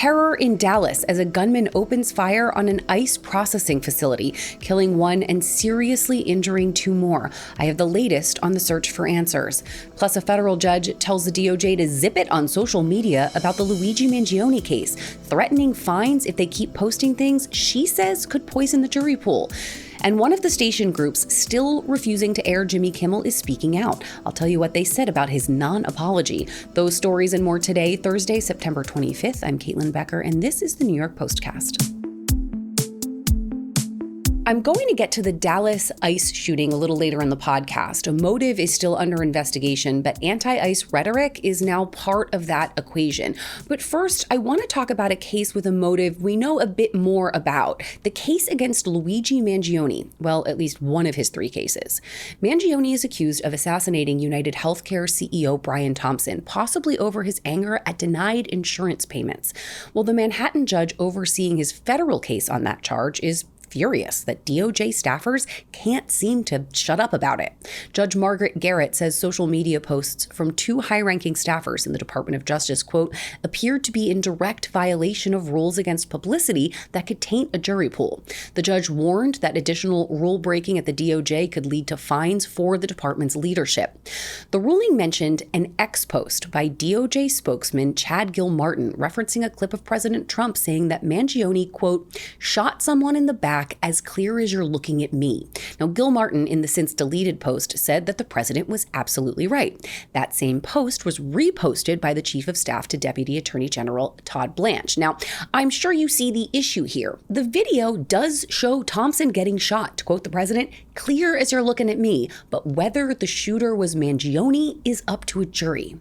Terror in Dallas as a gunman opens fire on an ICE processing facility, killing one and seriously injuring two more. I have the latest on the search for answers. Plus, a federal judge tells the DOJ to zip it on social media about the Luigi Mangione case, threatening fines if they keep posting things she says could poison the jury pool. And one of the station groups still refusing to air Jimmy Kimmel is speaking out. I'll tell you what they said about his non-apology. Those stories and more today, Thursday, September 25th. I'm Caitlin Becker, and this is the New York Postcast. I'm going to get to the Dallas ICE shooting a little later in the podcast. A motive is still under investigation, but anti-ICE rhetoric is now part of that equation. But first, I want to talk about a case with a motive we know a bit more about. The case against Luigi Mangione. Well, at least one of his three cases. Mangione is accused of assassinating United Healthcare CEO Brian Thompson, possibly over his anger at denied insurance payments. Well, the Manhattan judge overseeing his federal case on that charge is furious that DOJ staffers can't seem to shut up about it. Judge Margaret Garrett says social media posts from two high-ranking staffers in the Department of Justice, quote, appeared to be in direct violation of rules against publicity that could taint a jury pool. The judge warned that additional rule breaking at the DOJ could lead to fines for the department's leadership. The ruling mentioned an X post by DOJ spokesman Chad Gilmartin referencing a clip of President Trump saying that Mangione, quote, shot someone in the back as clear as you're looking at me. Now, Gilmartin, in the since deleted post, said that the president was absolutely right. That same post was reposted by the chief of staff to Deputy Attorney General Todd Blanche. Now, I'm sure you see the issue here. The video does show Thompson getting shot, to quote the president, clear as you're looking at me, but whether the shooter was Mangione is up to a jury.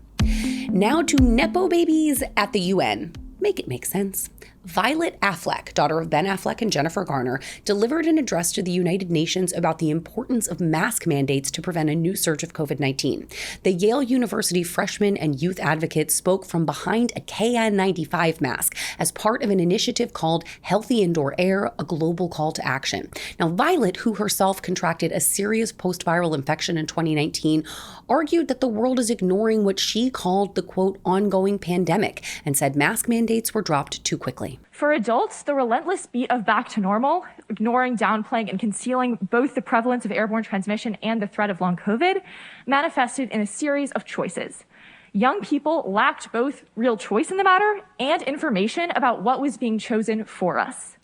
Now to Nepo babies at the UN. Make it make sense. Violet Affleck, daughter of Ben Affleck and Jennifer Garner, delivered an address to the United Nations about the importance of mask mandates to prevent a new surge of COVID-19. The Yale University freshman and youth advocate spoke from behind a KN95 mask as part of an initiative called Healthy Indoor Air, a global call to action. Now, Violet, who herself contracted a serious post-viral infection in 2019, argued that the world is ignoring what she called the, quote, ongoing pandemic, and said mask mandates were dropped too quickly. For adults, the relentless beat of back to normal, ignoring, downplaying, and concealing both the prevalence of airborne transmission and the threat of long COVID, manifested in a series of choices. Young people lacked both real choice in the matter and information about what was being chosen for us.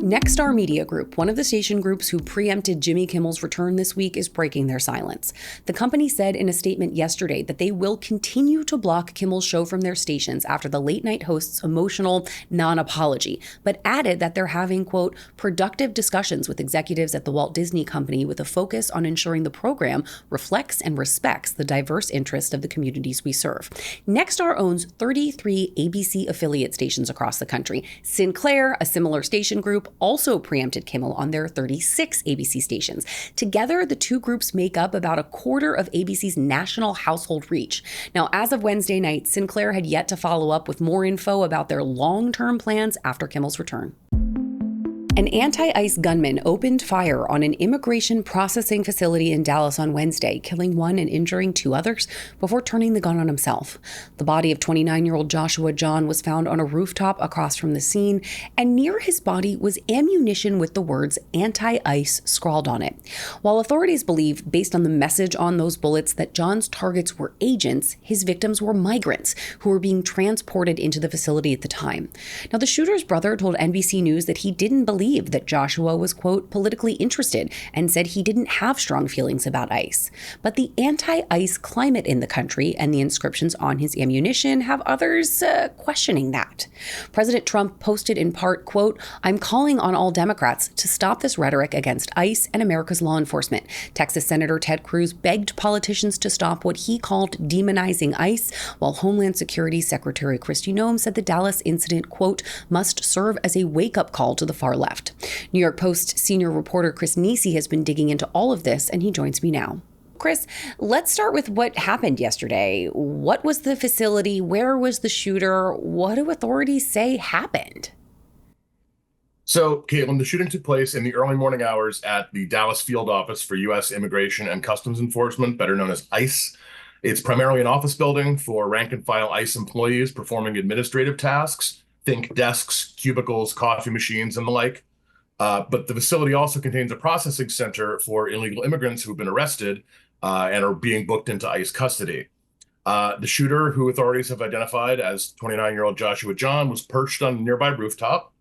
Nexstar Media Group, one of the station groups who preempted Jimmy Kimmel's return this week, is breaking their silence. The company said in a statement yesterday that they will continue to block Kimmel's show from their stations after the late-night host's emotional non-apology, but added that they're having, quote, productive discussions with executives at the Walt Disney Company with a focus on ensuring the program reflects and respects the diverse interests of the communities we serve. Nexstar owns 33 ABC affiliate stations across the country. Sinclair, a similar station group, also preempted Kimmel on their 36 ABC stations. Together, the two groups make up about a quarter of ABC's national household reach. Now, as of Wednesday night, Sinclair had yet to follow up with more info about their long-term plans after Kimmel's return. An anti-ICE gunman opened fire on an immigration processing facility in Dallas on Wednesday, killing one and injuring two others before turning the gun on himself. The body of 29-year-old Joshua Jahn was found on a rooftop across from the scene, and near his body was ammunition with the words anti-ICE scrawled on it. While authorities believe, based on the message on those bullets, that John's targets were agents, his victims were migrants who were being transported into the facility at the time. Now, the shooter's brother told NBC News that he didn't believe that Joshua was, quote, politically interested and said he didn't have strong feelings about ICE. But the anti-ICE climate in the country and the inscriptions on his ammunition have others questioning that. President Trump posted in part, quote, I'm calling on all Democrats to stop this rhetoric against ICE and America's law enforcement. Texas Senator Ted Cruz begged politicians to stop what he called demonizing ICE, while Homeland Security Secretary Kristi Noem said the Dallas incident, quote, must serve as a wake-up call to the far left. New York Post senior reporter Chris Nisi has been digging into all of this, and he joins me now. Chris, let's start with what happened yesterday. What was the facility? Where was the shooter? What do authorities say happened? So, Caitlin, the shooting took place in the early morning hours at the Dallas field office for U.S. Immigration and Customs Enforcement, better known as ICE. It's primarily an office building for rank and file ICE employees performing administrative tasks. think desks, cubicles, coffee machines, and the like. But the facility also contains a processing center for illegal immigrants who've been arrested and are being booked into ICE custody. The shooter, who authorities have identified as 29-year-old Joshua Jahn, was perched on a nearby rooftop,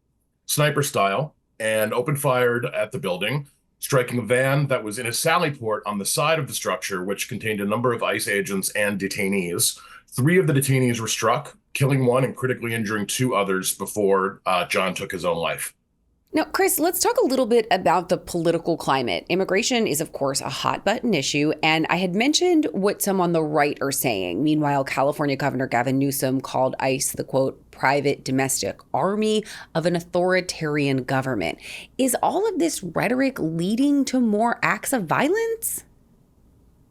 sniper style, and opened fired at the building, striking a van that was in a sally port on the side of the structure, which contained a number of ICE agents and detainees. 3 of the detainees were struck, killing 1 and critically injuring 2 others before Jahn took his own life. Now, Chris, let's talk a little bit about the political climate. Immigration is, of course, a hot button issue, and I had mentioned what some on the right are saying. Meanwhile, California Governor Gavin Newsom called ICE the, quote, private domestic army of an authoritarian government. Is all of this rhetoric leading to more acts of violence?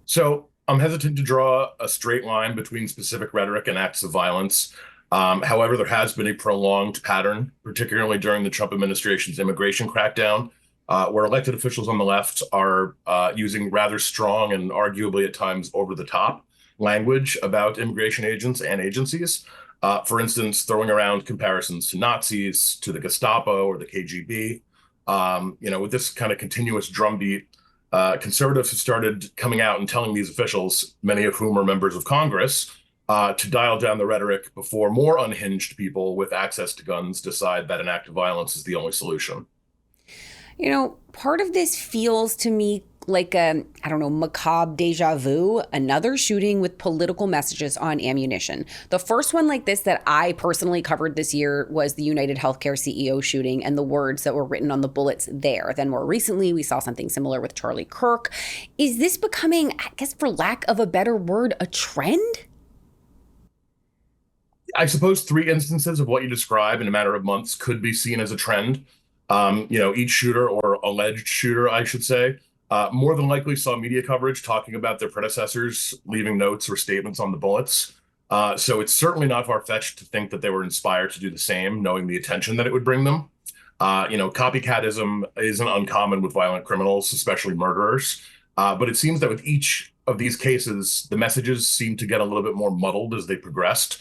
So I'm hesitant to draw a straight line between specific rhetoric and acts of violence. However, there has been a prolonged pattern, particularly during the Trump administration's immigration crackdown, where elected officials on the left are using rather strong and arguably at times over-the-top language about immigration agents and agencies. For instance, throwing around comparisons to Nazis, to the Gestapo or the KGB. With this kind of continuous drumbeat, conservatives have started coming out and telling these officials, many of whom are members of Congress, to dial down the rhetoric before more unhinged people with access to guns decide that an act of violence is the only solution. Part of this feels to me like a, macabre deja vu, another shooting with political messages on ammunition. The first one like this that I personally covered this year was the United Healthcare CEO shooting and the words that were written on the bullets there. Then more recently, we saw something similar with Charlie Kirk. Is this becoming, I guess for lack of a better word, a trend? I suppose 3 instances of what you describe in a matter of months could be seen as a trend. Each shooter, or alleged shooter, I should say, more than likely saw media coverage talking about their predecessors leaving notes or statements on the bullets. So it's certainly not far-fetched to think that they were inspired to do the same, knowing the attention that it would bring them. Copycatism isn't uncommon with violent criminals, especially murderers. But it seems that with each of these cases, the messages seem to get a little bit more muddled as they progressed.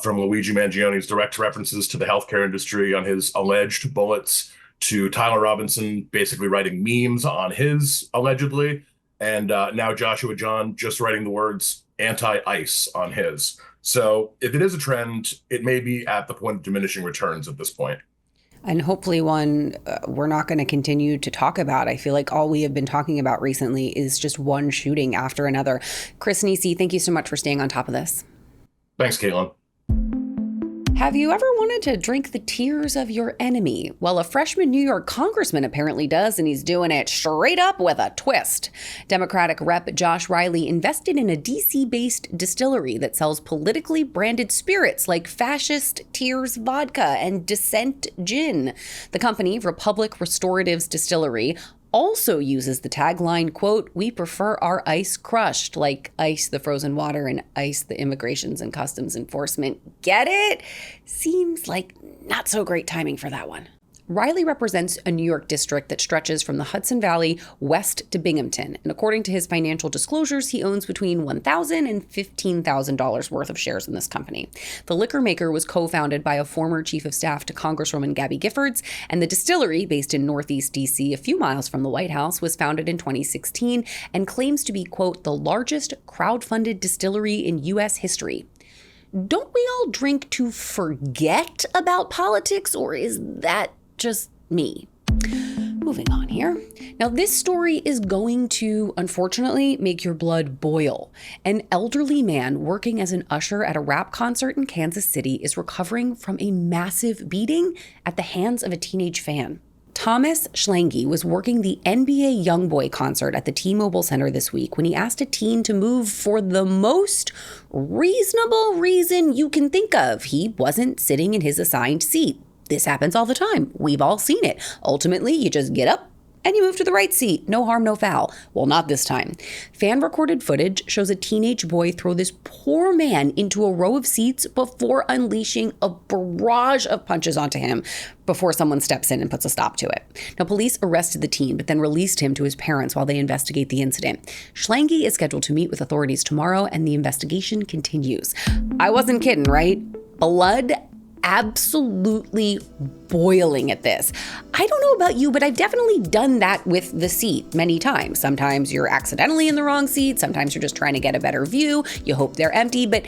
From Luigi Mangione's direct references to the healthcare industry on his alleged bullets, to Tyler Robinson basically writing memes on his allegedly, and now Joshua Jahn just writing the words anti-ICE on his. So if it is a trend, it may be at the point of diminishing returns at this point. And hopefully one we're not going to continue to talk about. I feel like all we have been talking about recently is just one shooting after another. Chris Nisi, thank you so much for staying on top of this. Thanks, Caitlin. Have you ever wanted to drink the tears of your enemy? Well, a freshman New York congressman apparently does, and he's doing it straight up with a twist. Democratic Rep. Josh Riley invested in a DC-based distillery that sells politically branded spirits like Fascist Tears Vodka and Dissent Gin. The company, Republic Restoratives Distillery, also uses the tagline, quote, "We prefer our ice crushed," like ice the frozen water and ice the immigrations and customs enforcement. Get it? Seems like not so great timing for that one. Riley represents a New York district that stretches from the Hudson Valley west to Binghamton. And according to his financial disclosures, he owns between $1,000 and $15,000 worth of shares in this company. The liquor maker was co-founded by a former chief of staff to Congresswoman Gabby Giffords, and the distillery, based in Northeast D.C., a few miles from the White House, was founded in 2016 and claims to be, quote, the largest crowd-funded distillery in U.S. history. Don't we all drink to forget about politics, or is that just me? Moving on here. Now, this story is going to, unfortunately, make your blood boil. An elderly man working as an usher at a rap concert in Kansas City is recovering from a massive beating at the hands of a teenage fan. Thomas Schlange was working the NBA Youngboy concert at the T-Mobile Center this week when he asked a teen to move for the most reasonable reason you can think of. He wasn't sitting in his assigned seat. This happens all the time. We've all seen it. Ultimately, you just get up and you move to the right seat. No harm, no foul. Well, not this time. Fan-recorded footage shows a teenage boy throw this poor man into a row of seats before unleashing a barrage of punches onto him before someone steps in and puts a stop to it. Now, police arrested the teen, but then released him to his parents while they investigate the incident. Schlange is scheduled to meet with authorities tomorrow, and the investigation continues. I wasn't kidding, right? Blood absolutely boiling at this. I don't know about you, but I've definitely done that with the seat many times. Sometimes you're accidentally in the wrong seat. Sometimes you're just trying to get a better view. You hope they're empty, but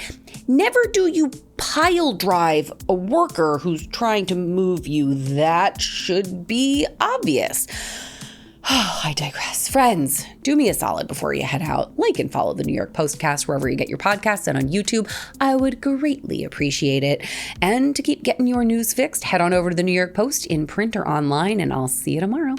never do you pile drive a worker who's trying to move you. That should be obvious. Oh, I digress. Friends, do me a solid before you head out. Like and follow the New York Postcast wherever you get your podcasts and on YouTube. I would greatly appreciate it. And to keep getting your news fixed, head on over to the New York Post in print or online, and I'll see you tomorrow.